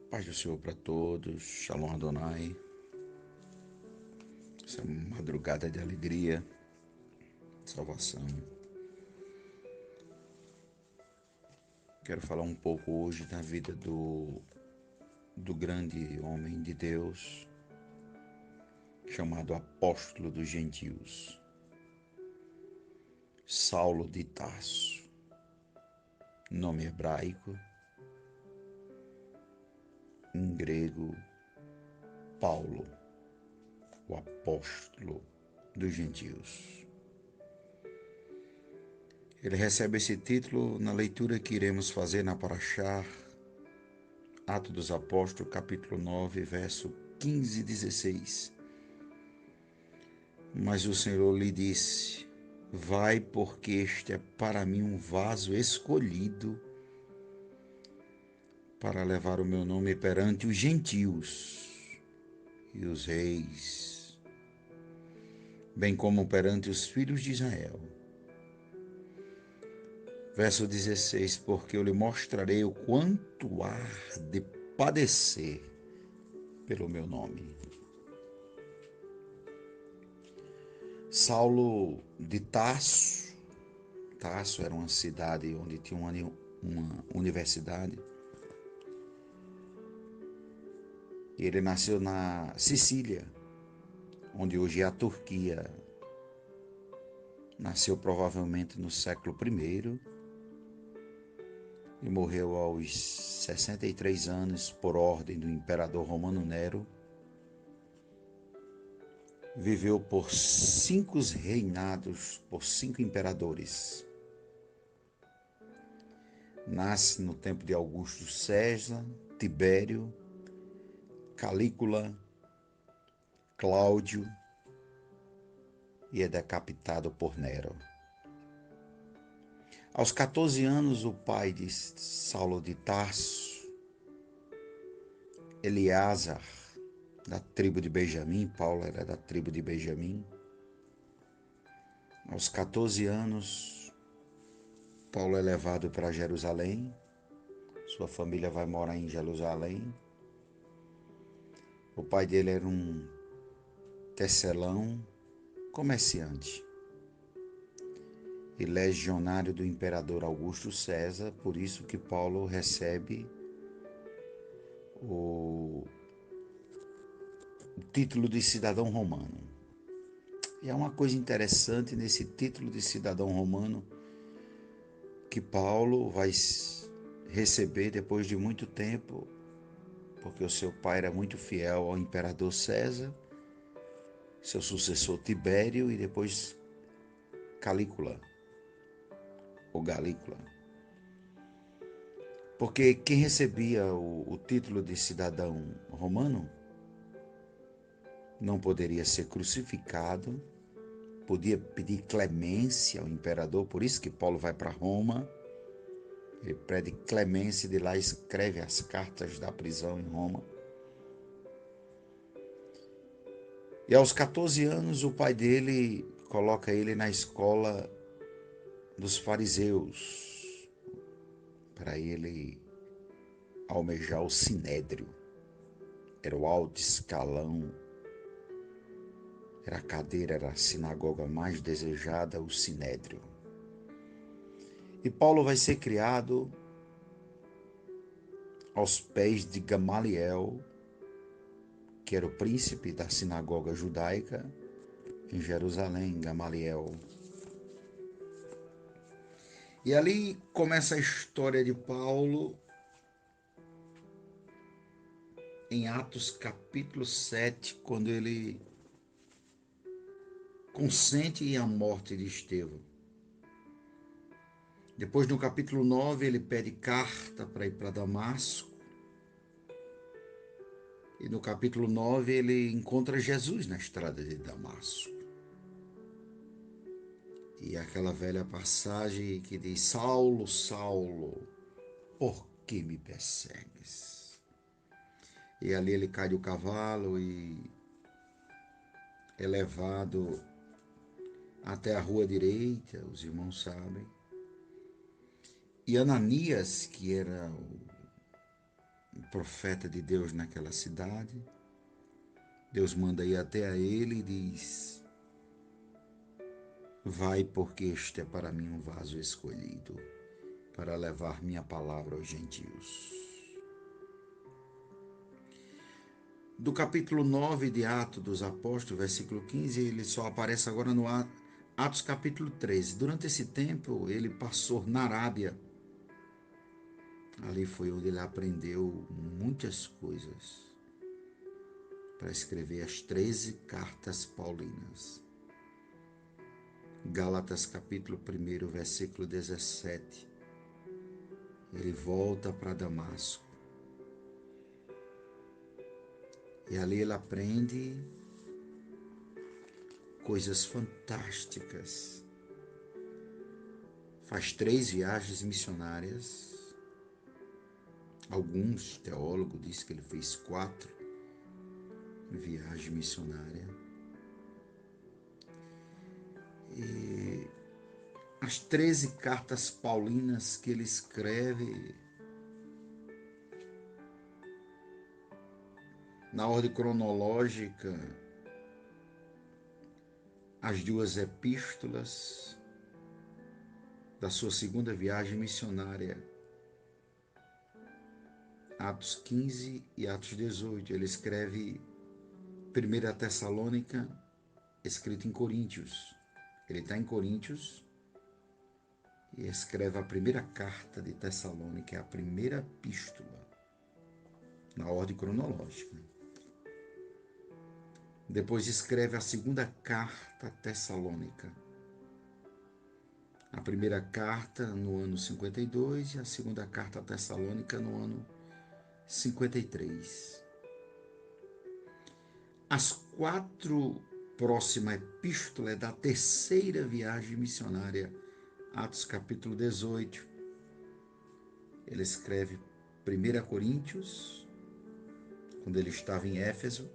Paz do Senhor para todos, Shalom Adonai, essa madrugada de alegria, salvação. Quero falar um pouco hoje da vida do grande homem de Deus, chamado Apóstolo dos Gentios, Saulo de Tarso, nome hebraico, em grego, Paulo, o Apóstolo dos Gentios. Ele recebe esse título na leitura que iremos fazer na Parashá, Atos dos Apóstolos, capítulo 9, verso 15 e 16. Mas o Senhor lhe disse: vai, porque este é para mim um vaso escolhido para levar o meu nome perante os gentios e os reis, bem como perante os filhos de Israel. Verso 16, porque eu lhe mostrarei o quanto há de padecer pelo meu nome. Saulo de Tarso era uma cidade onde tinha uma universidade. Ele nasceu na Sicília, onde hoje é a Turquia. Nasceu provavelmente no século I e morreu aos 63 anos por ordem do imperador romano Nero. Viveu por 5 reinados, por 5 imperadores. Nasce no tempo de Augusto César, Tibério, Calígula, Cláudio e é decapitado por Nero. Aos 14 anos, o pai de Saulo de Tarso, Eleazar, da tribo de Benjamim, Paulo era da tribo de Benjamim. Aos 14 anos, Paulo é levado para Jerusalém, sua família vai morar em Jerusalém. O pai dele era um tecelão, comerciante e legionário do imperador Augusto César, por isso que Paulo recebe o título de cidadão romano. E há uma coisa interessante nesse título de cidadão romano que Paulo vai receber depois de muito tempo, porque o seu pai era muito fiel ao imperador César, seu sucessor Tibério e depois Calígula, ou Galícula. Porque quem recebia o título de cidadão romano não poderia ser crucificado, podia pedir clemência ao imperador, por isso que Paulo vai para Roma, ele pede clemência e de lá escreve as cartas da prisão em Roma. E aos 14 anos o pai dele coloca ele na escola dos fariseus, para ele almejar o sinédrio. Era o alto escalão, era a cadeira, era a sinagoga mais desejada, o sinédrio. E Paulo vai ser criado aos pés de Gamaliel, que era o príncipe da sinagoga judaica em Jerusalém, Gamaliel. E ali começa a história de Paulo em Atos capítulo 7, quando ele consente a morte de Estevão. Depois, no capítulo 9, ele pede carta para ir para Damasco. E no capítulo 9, ele encontra Jesus na estrada de Damasco. E aquela velha passagem que diz: Saulo, Saulo, por que me persegues? E ali ele cai do cavalo e é levado até a rua direita, os irmãos sabem. E Ananias, que era profeta de Deus naquela cidade. Deus manda ir até a ele e diz: vai, porque este é para mim um vaso escolhido, para levar minha palavra aos gentios. Do capítulo 9 de Atos dos Apóstolos, versículo 15, ele só aparece agora no Atos capítulo 13. Durante esse tempo, ele passou na Arábia. Ali foi onde ele aprendeu muitas coisas para escrever as 13 cartas paulinas. Gálatas capítulo 1, versículo 17. Ele volta para Damasco. E ali ele aprende coisas fantásticas. Faz 3 viagens missionárias. Alguns teólogos dizem que ele fez 4 viagens missionárias. E as 13 cartas paulinas que ele escreve, na ordem cronológica, as 2 epístolas da sua segunda viagem missionária, Atos 15 e Atos 18. Ele escreve 1 Tessalônica, escrito em Coríntios. Ele está em Coríntios e escreve a primeira carta de Tessalônica, é a primeira epístola, na ordem cronológica. Depois escreve a segunda carta a Tessalônica. A primeira carta no ano 52 e a segunda carta a Tessalônica no ano 53. As 4 próximas epístolas é da terceira viagem missionária, Atos capítulo 18. Ele escreve 1 Coríntios, quando ele estava em Éfeso,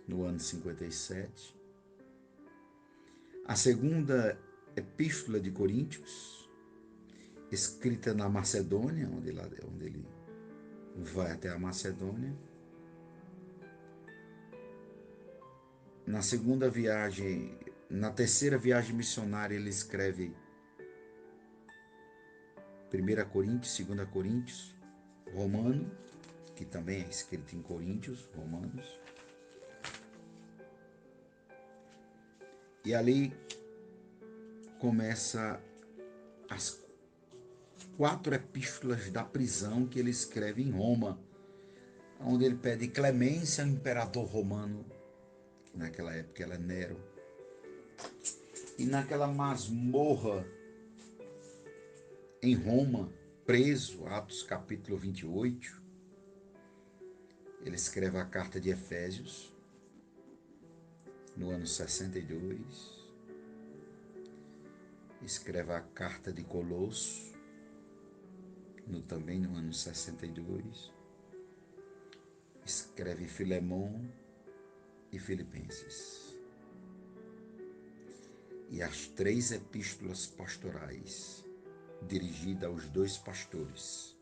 no ano 57. A segunda epístola de Coríntios, escrita na Macedônia, onde ele vai até a Macedônia. Na segunda viagem, na terceira viagem missionária, ele escreve 1 Coríntios, 2 Coríntios, Romano, que também é escrito em Coríntios, Romanos. E ali começa as 4 epístolas da prisão que ele escreve em Roma, onde ele pede clemência ao imperador romano, que naquela época era Nero. E naquela masmorra em Roma, preso, Atos capítulo 28, ele escreve a carta de Efésios, no ano 62, escreve a carta de Colosso, também no ano 62, escreve Filemão e Filipenses. E as 3 epístolas pastorais, dirigidas aos 2 pastores,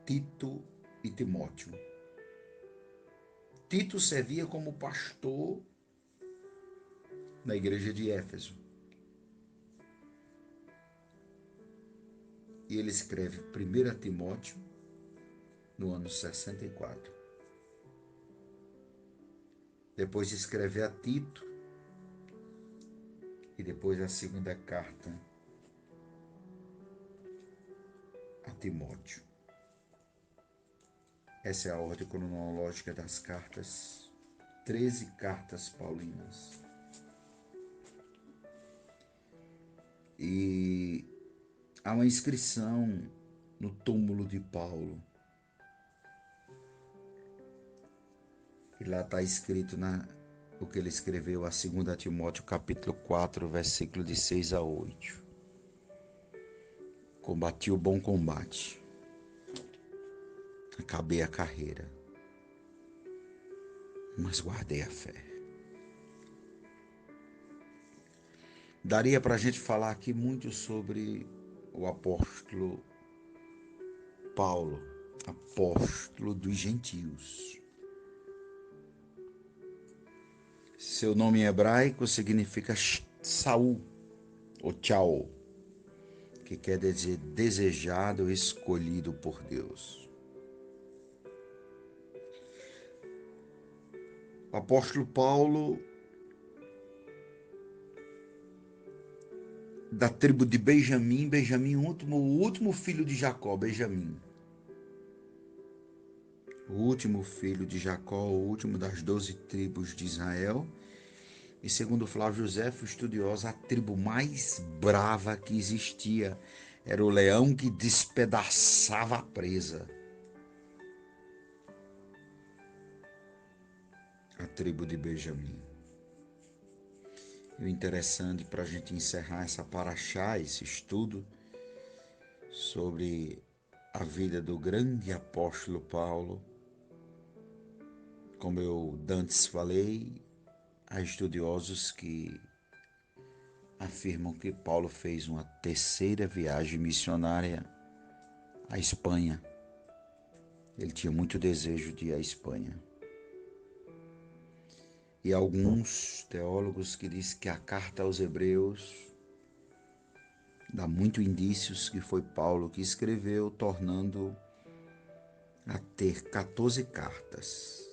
Tito e Timóteo. Tito servia como pastor na igreja de Éfeso. E ele escreve 1 Timóteo no ano 64. Depois escreve a Tito e depois a segunda carta a Timóteo. Essa é a ordem cronológica das cartas, 13 cartas paulinas. E há uma inscrição no túmulo de Paulo. E lá está escrito o que ele escreveu a 2 Timóteo capítulo 4, versículo de 6 a 8. Combati o bom combate. Acabei a carreira, mas guardei a fé. Daria para a gente falar aqui muito sobre o apóstolo Paulo, apóstolo dos gentios. Seu nome em hebraico significa Saul, ou Tchau, que quer dizer desejado, escolhido por Deus. O apóstolo Paulo, da tribo de Benjamim, o último filho de Jacó, Benjamim. O último filho de Jacó, o último das 12 tribos de Israel. E segundo Flávio Josefo, estudioso, a tribo mais brava que existia era o leão que despedaçava a presa. A tribo de Benjamim. E o interessante para a gente encerrar essa paraxá, esse estudo sobre a vida do grande apóstolo Paulo, como eu antes falei, há estudiosos que afirmam que Paulo fez uma terceira viagem missionária à Espanha. Ele tinha muito desejo de ir à Espanha. E alguns teólogos que dizem que a carta aos Hebreus dá muito indícios que foi Paulo que escreveu, tornando a ter 14 cartas.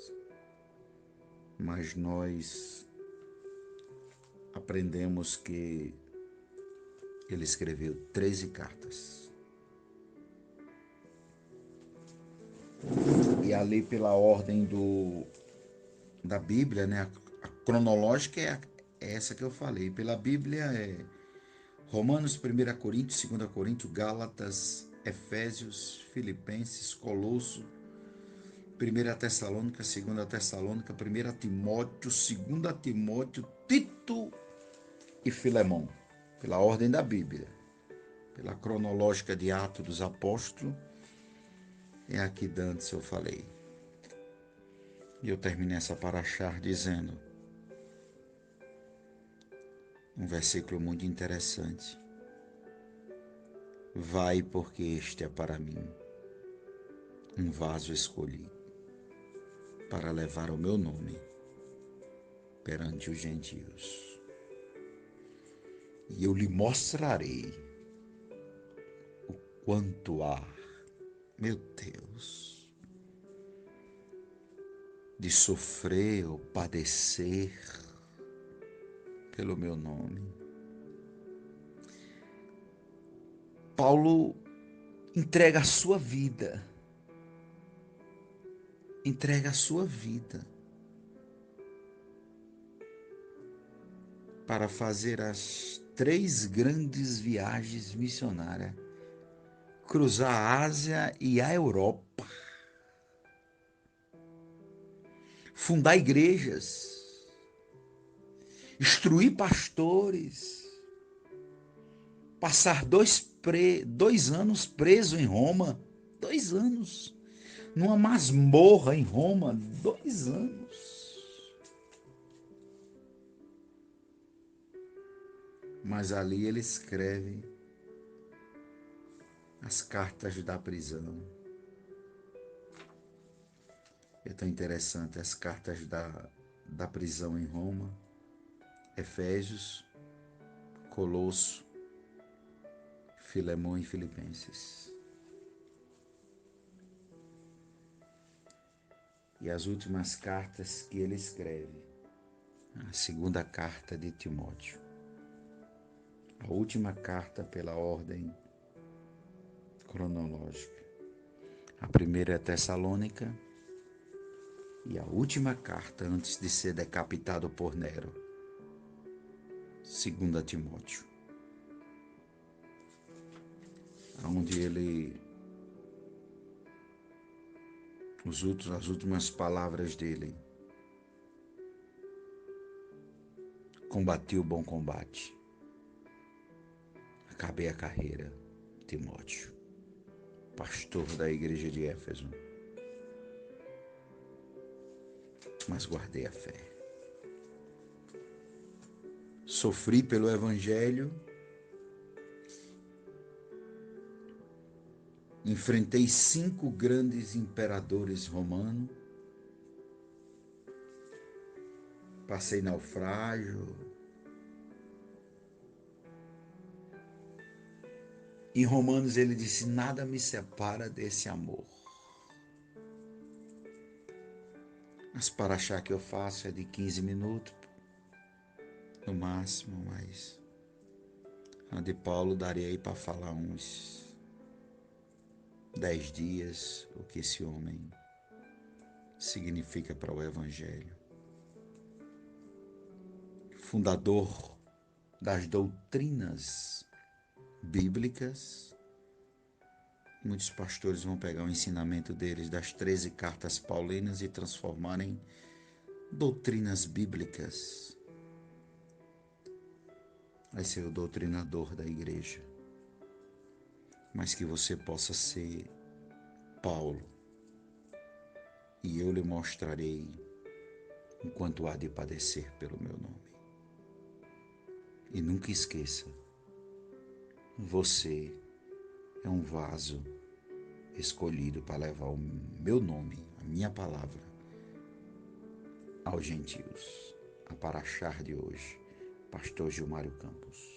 Mas nós aprendemos que ele escreveu 13 cartas. E ali pela ordem da Bíblia, né? A cronológica é essa que eu falei. Pela Bíblia é Romanos, 1 Coríntios, 2 Coríntios, Gálatas, Efésios, Filipenses, Colosso, 1 Tessalônica, 2 Tessalônica, 1 Timóteo, 2 Timóteo, Tito e Filemão. Pela ordem da Bíblia. Pela cronológica de Atos dos Apóstolos, é aqui antes eu falei. E eu terminei essa paraxá dizendo um versículo muito interessante. Vai, porque este é para mim um vaso escolhido para levar o meu nome perante os gentios. E eu lhe mostrarei o quanto há, meu Deus, de sofrer ou padecer pelo meu nome. Paulo entrega a sua vida, para fazer as 3 grandes viagens missionárias, cruzar a Ásia e a Europa, fundar igrejas, instruir pastores, passar 2 anos preso em Roma, 2 anos, numa masmorra em Roma, 2 anos. Mas ali ele escreve as cartas da prisão. É tão interessante as cartas da prisão em Roma, Efésios, Colosso, Filemão e Filipenses. E as últimas cartas que ele escreve, a segunda carta de Timóteo. A última carta pela ordem cronológica. A primeira é Tessalônica e a última carta antes de ser decapitado por Nero. 2 Timóteo. Onde ele, as últimas palavras dele: combati o bom combate, acabei a carreira, Timóteo, pastor da igreja de Éfeso, mas guardei a fé. Sofri pelo Evangelho enfrentei 5 grandes imperadores romanos, passei naufrágio. Em Romanos ele disse: nada me separa desse amor. As paraxá que eu faço é de 15 minutos, no máximo, mas a de Paulo daria aí para falar uns 10 dias o que esse homem significa para o Evangelho. Fundador das doutrinas bíblicas. Muitos pastores vão pegar o ensinamento deles das 13 cartas paulinas e transformar em doutrinas bíblicas. Vai ser o doutrinador da igreja. Mas que você possa ser Paulo. E eu lhe mostrarei o quanto há de padecer pelo meu nome. E nunca esqueça, você é um vaso escolhido para levar o meu nome, a minha palavra, aos gentios. A paraxá de hoje, Pastor Gilmário Campos.